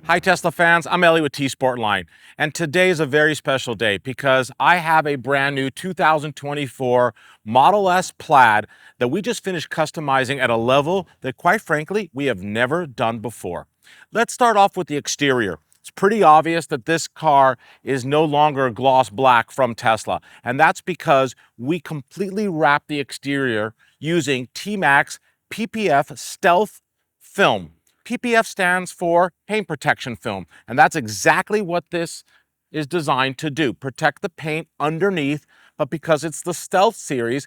Hi Tesla fans, I'm Ellie with T-sportline, and today is a very special day because I have a brand new 2024 Model S Plaid that we just finished customizing at a level that quite frankly, we have never done before. Let's start off with the exterior. It's pretty obvious that this car is no longer gloss black from Tesla, and that's because we completely wrapped the exterior using T-Max PPF Stealth film. PPF stands for paint protection film, and that's exactly what this is designed to do, protect the paint underneath, but because it's the Stealth series,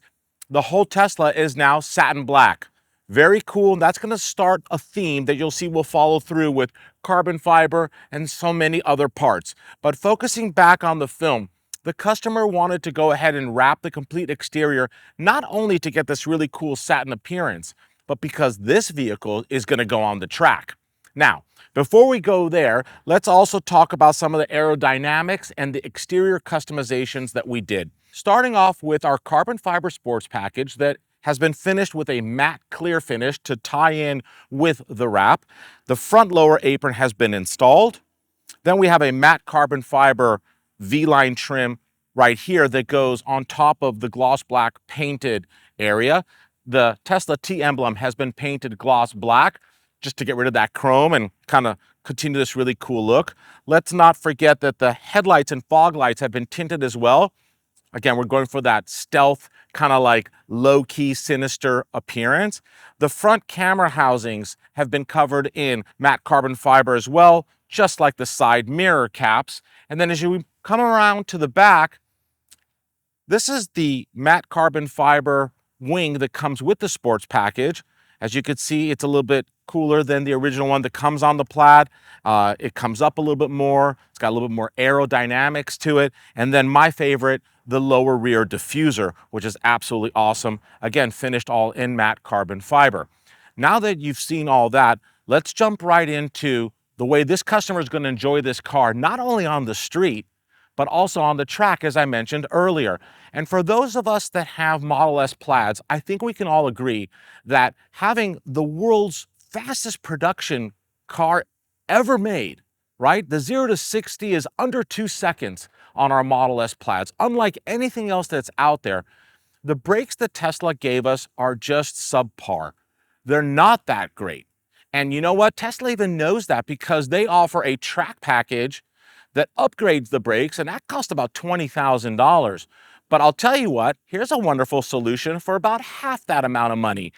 the whole Tesla is now satin black. Very cool, and that's gonna start a theme that you'll see will follow through with carbon fiber and so many other parts. But focusing back on the film, the customer wanted to go ahead and wrap the complete exterior, not only to get this really cool satin appearance, but because this vehicle is going to go on the track. Now, before we go there, let's also talk about some of the aerodynamics and the exterior customizations that we did. Starting off with our carbon fiber sports package that has been finished with a matte clear finish to tie in with the wrap. The front lower apron has been installed. Then we have a matte carbon fiber V-line trim right here that goes on top of the gloss black painted area. The Tesla T emblem has been painted gloss black just to get rid of that chrome and kind of continue this really cool look. Let's not forget that the headlights and fog lights have been tinted as well. Again, we're going for that stealth, kind of like low-key, sinister appearance. The front camera housings have been covered in matte carbon fiber as well, just like the side mirror caps. And then as you come around to the back, this is the matte carbon fiber wing that comes with the sports package. As you can see, it's a little bit cooler than the original one that comes on the Plaid. It comes up a little bit more. It's got a little bit more aerodynamics to it. And then my favorite, the lower rear diffuser, which is absolutely awesome. Again, finished all in matte carbon fiber. Now that you've seen all that, let's jump right into the way this customer is going to enjoy this car, not only on the street, but also on the track, as I mentioned earlier. And for those of us that have Model S Plaids, I think we can all agree that having the world's fastest production car ever made, right? The 0 to 60 is under 2 seconds on our Model S Plaids. Unlike anything else that's out there, the brakes that Tesla gave us are just subpar. They're not that great. And you know what? Tesla even knows that because they offer a track package that upgrades the brakes, and that costs about $20,000. But I'll tell you what, here's a wonderful solution for about half that amount of money.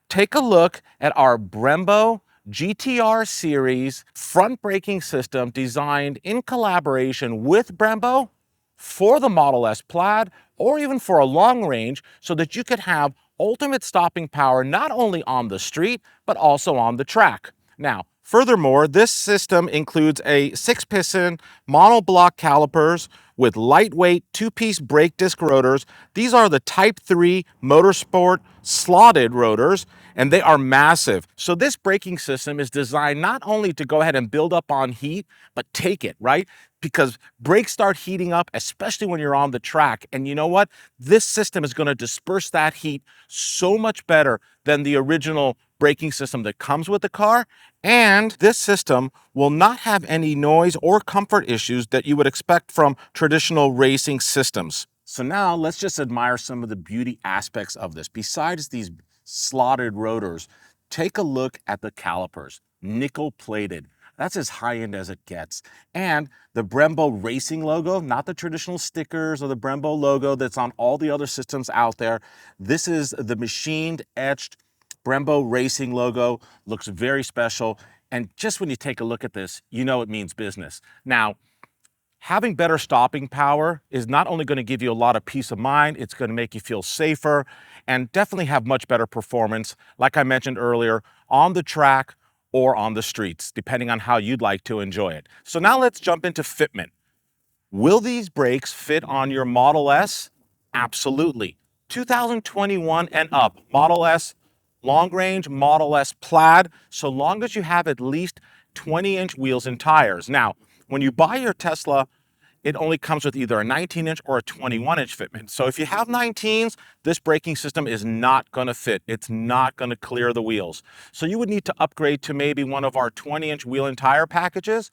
Take a look at our Brembo GTR series front braking system designed in collaboration with Brembo for the Model S Plaid, or even for a long range, so that you could have ultimate stopping power not only on the street, but also on the track. Now, furthermore, this system includes a 6-piston monoblock calipers with lightweight 2-piece brake disc rotors. These are the Type 3 Motorsport slotted rotors, and they are massive. So this braking system is designed not only to go ahead and build up on heat, but take it, right? Because brakes start heating up, especially when you're on the track. And you know what? This system is going to disperse that heat so much better than the original braking system that comes with the car. And this system will not have any noise or comfort issues that you would expect from traditional racing systems. So now let's just admire some of the beauty aspects of this. Besides these slotted rotors, take a look at the calipers, nickel plated. That's as high-end as it gets. And the Brembo racing logo, not the traditional stickers or the Brembo logo that's on all the other systems out there. This is the machined, etched Brembo racing logo. Looks very special. And just when you take a look at this, you know it means business. Now, having better stopping power is not only going to give you a lot of peace of mind, it's going to make you feel safer and definitely have much better performance, like I mentioned earlier, on the track or on the streets, depending on how you'd like to enjoy it. So now let's jump into fitment. Will these brakes fit on your Model S? Absolutely. 2021 and up, Model S long range, Model S Plaid, so long as you have at least 20-inch wheels and tires. Now, when you buy your Tesla it only comes with either a 19-inch or a 21-inch fitment. So if you have 19s, this braking system is not going to fit. It's not going to clear the wheels. So you would need to upgrade to maybe one of our 20-inch wheel and tire packages.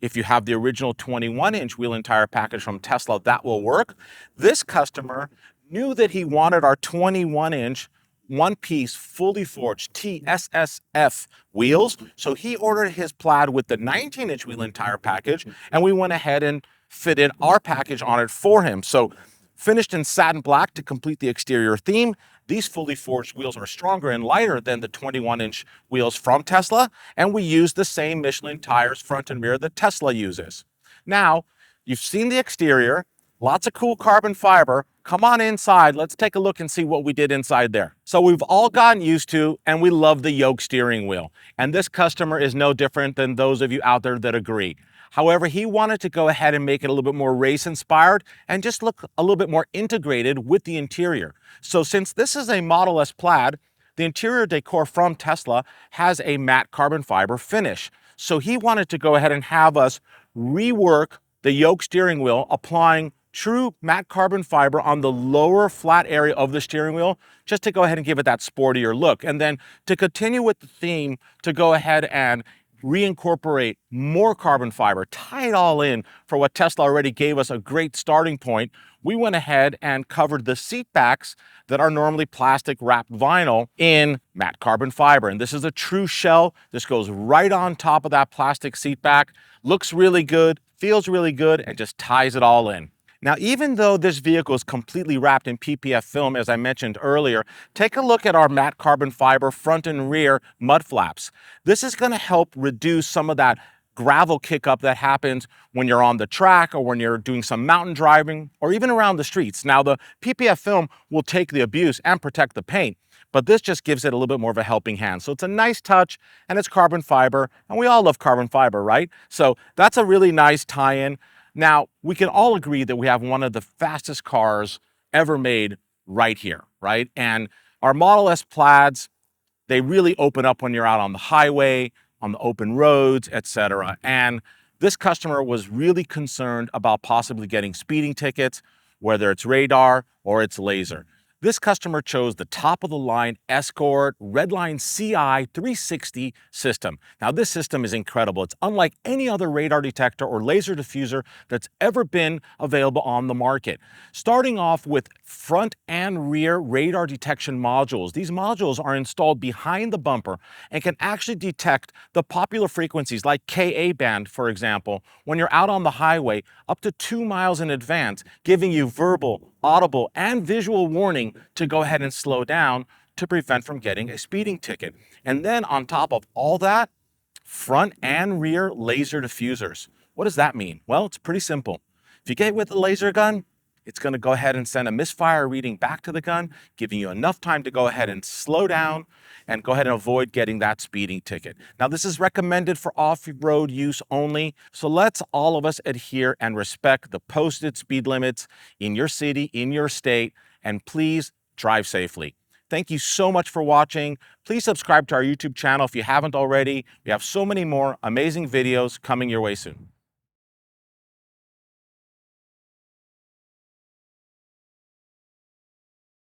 If you have the original 21-inch wheel and tire package from Tesla, that will work. This customer knew that he wanted our 21-inch one-piece, fully forged TSSF wheels. So he ordered his Plaid with the 19-inch wheel and tire package, and we went ahead and fitted our package on it for him. So finished in satin black to complete the exterior theme. These fully forged wheels are stronger and lighter than the 21-inch wheels from Tesla, and we use the same Michelin tires front and rear that Tesla uses. Now, you've seen the exterior, lots of cool carbon fiber. Come on inside, let's take a look and see what we did inside there. So we've all gotten used to, and we love the yoke steering wheel. And this customer is no different than those of you out there that agree. However, he wanted to go ahead and make it a little bit more race inspired and just look a little bit more integrated with the interior. So since this is a Model S Plaid, the interior decor from Tesla has a matte carbon fiber finish. So he wanted to go ahead and have us rework the yoke steering wheel, applying true matte carbon fiber on the lower flat area of the steering wheel, just to go ahead and give it that sportier look. And then to continue with the theme, to go ahead and reincorporate more carbon fiber, tie it all in for what Tesla already gave us a great starting point, we went ahead and covered the seat backs that are normally plastic wrapped vinyl in matte carbon fiber. And this is a true shell. This goes right on top of that plastic seat back, looks really good, feels really good, and just ties it all in. Now, even though this vehicle is completely wrapped in PPF film, as I mentioned earlier, take a look at our matte carbon fiber front and rear mud flaps. This is going to help reduce some of that gravel kick-up that happens when you're on the track or when you're doing some mountain driving or even around the streets. Now, the PPF film will take the abuse and protect the paint, but this just gives it a little bit more of a helping hand. So it's a nice touch, and it's carbon fiber, and we all love carbon fiber, right? So that's a really nice tie-in. Now, we can all agree that we have one of the fastest cars ever made right here, right? And our Model S Plaids, they really open up when you're out on the highway, on the open roads, etc. And this customer was really concerned about possibly getting speeding tickets, whether it's radar or it's laser. This customer chose the top-of-the-line Escort Redline CI 360 system. Now, this system is incredible. It's unlike any other radar detector or laser diffuser that's ever been available on the market. Starting off with front and rear radar detection modules. These modules are installed behind the bumper and can actually detect the popular frequencies like Ka band, for example, when you're out on the highway up to 2 miles in advance, giving you verbal, audible, and visual warning to go ahead and slow down to prevent from getting a speeding ticket. And then on top of all that, front and rear laser diffusers. What does that mean? Well, it's pretty simple. If you get with a laser gun, it's going to go ahead and send a misfire reading back to the gun, giving you enough time to go ahead and slow down and go ahead and avoid getting that speeding ticket. Now, this is recommended for off-road use only, so let's all of us adhere and respect the posted speed limits in your city, in your state, and please drive safely. Thank you so much for watching. Please subscribe to our YouTube channel if you haven't already. We have so many more amazing videos coming your way soon.